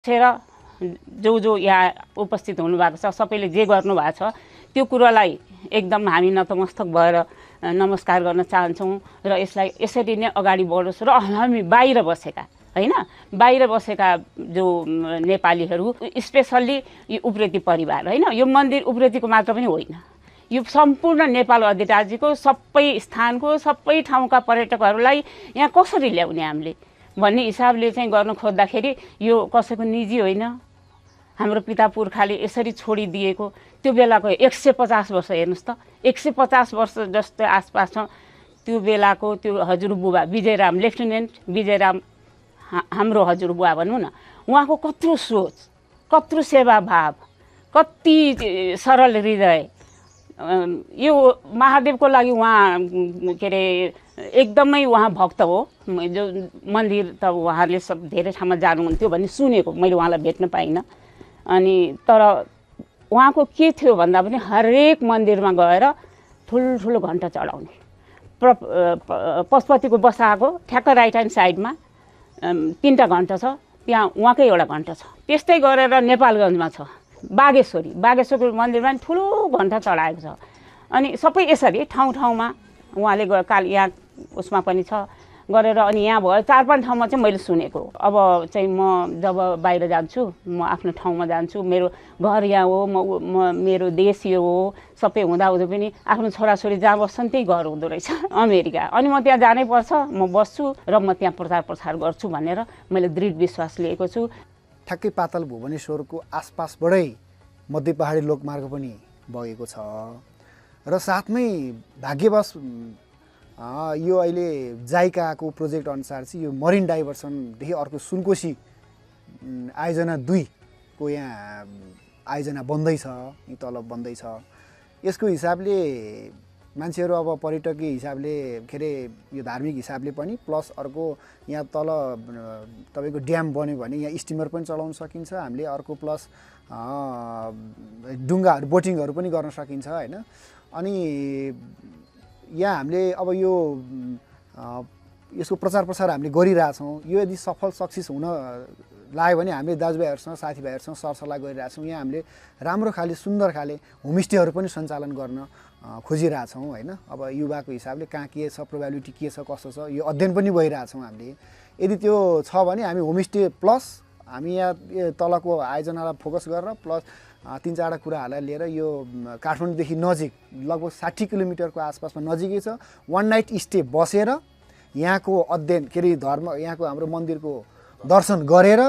बसेर जो यहाँ उपस्थित हुनुभएको छ सबैले जे गर्नुभएको छ त्यो कुरालाई एकदम हामी नतमस्तक भएर नमस्कार गर्न चाहन्छौँ र यसलाई यसरी नै अगाडि बढोस् र हामी बाहिर बसेका हैन बाहिर बसेका जो नेपालीहरू स्पेशल्ली यो उप्रेती परिवार हैन यो मन्दिर उप्रेतीको मात्र पनि होइन यो सम्पूर्ण नेपाल अधिराज्यको सबै स्थानको सबै ठाउँका पर्यटकहरूलाई यहाँ कसरी ल्याउने हामीले भन्ने हिसाबले चाहिँ गर्न खोज्दाखेरि यो कसैको निजी होइन हाम्रो पिता पुर्खाले यसरी छोडिदिएको त्यो बेलाको 150 वर्ष हेर्नुस् त 150 वर्ष जस्तो आसपास छ त्यो बेलाको त्यो हजुरबुबा विजयराम लेफ्टिनेन्ट विजयराम हाम्रो हजुरबुबा भनौँ न उहाँको कत्रो सोच कत्रो सेवाभाव कति सरल हृदय यो महादेवको लागि उहाँ के अरे एकदमै उहाँ भक्त हो जो मन्दिर त उहाँले सब धेरै ठाउँमा जानुहुन्थ्यो भन्ने सुनेको मैले उहाँलाई भेट्न पाइनँ अनि तर उहाँको के थियो भन्दा पनि हरेक मन्दिरमा गएर ठुल्ठुलो घण्टा चढाउने पशुपतिको बसाको ठ्याक्क राइट ह्यान्ड साइडमा 3टा घण्टा छ त्यहाँ उहाँकै एउटा घण्टा छ त्यस्तै गरेर नेपालगञ्जमा छ बागेश्वरको मन्दिरमा पनि ठुलो घण्टा चढाएको छ अनि सबै यसरी ठाउँ ठाउँमा उहाँले यहाँ उसमा पनि छ गरेर अनि यहाँ भयो 4-5 ठाउँमा चाहिँ मैले सुनेको अब चाहिँ म जब बाहिर जान्छु म आफ्नो ठाउँमा जान्छु मेरो घर यहाँ हो म मेरो देश यो हो सबै हुँदाहुँदै पनि आफ्नो छोराछोरी जहाँ बस्छन् त्यही घर हुँदो रहेछ अमेरिका अनि म त्यहाँ जानै पर्छ म बस्छु र म त्यहाँ प्रचार प्रसार गर्छु भनेर मैले दृढ विश्वास लिएको छु ठ्याक्कै पाताल भुवनेश्वरको आसपासबाटै मध्य पहाडी लोकमार्ग पनि बगेको छ र साथमै भाग्यवश यो अहिले जाइकाको प्रोजेक्ट अनुसार चाहिँ यो मरिन डाइभर्सनदेखि अर्को सुनकोशी आयोजना 2 को यहाँ आयोजना बन्दैछ यी तल बन्दैछ यसको हिसाबले मान्छेहरू अब पर्यटकीय हिसाबले के अरे यो धार्मिक हिसाबले पनि प्लस अर्को यहाँ तल तपाईँको ड्याम बन्यो भने यहाँ स्टिमर पनि चलाउन सकिन्छ हामीले अर्को प्लस डुङ्गाहरू बोटिङहरू पनि गर्न सकिन्छ हैन अनि यहाँ हामीले अब यो यसको प्रचार प्रसार हामीले गरिरहेछौँ यो यदि सफल सक्सेस हुन लाग्यो भने हामीले दाजुभाइहरूसँग साथीभाइहरूसँग सरसल्लाह गरिरहेछौँ यहाँ हामीले राम्रो खाले सुन्दर खाले होमस्टेहरू पनि सञ्चालन गर्न खोजिरहेछौँ हैन अब युवाको हिसाबले कहाँ के छ प्रोबेबिलिटी के छ कस्तो छ यो अध्ययन पनि भइरहेछौँ हामीले यदि त्यो छ भने हामी होमस्टे प्लस हामी यहाँ तलको आयोजनालाई फोकस गरेर प्लस 3-4 कुराहरूलाई लिएर यो काठमाडौँदेखि नजिक लगभग 60 किलोमिटरको आसपासमा नजिकै छ 1 नाइट स्टे बसेर यहाँको अध्ययन के अरे धर्म यहाँको हाम्रो मन्दिरको दर्शन गरेर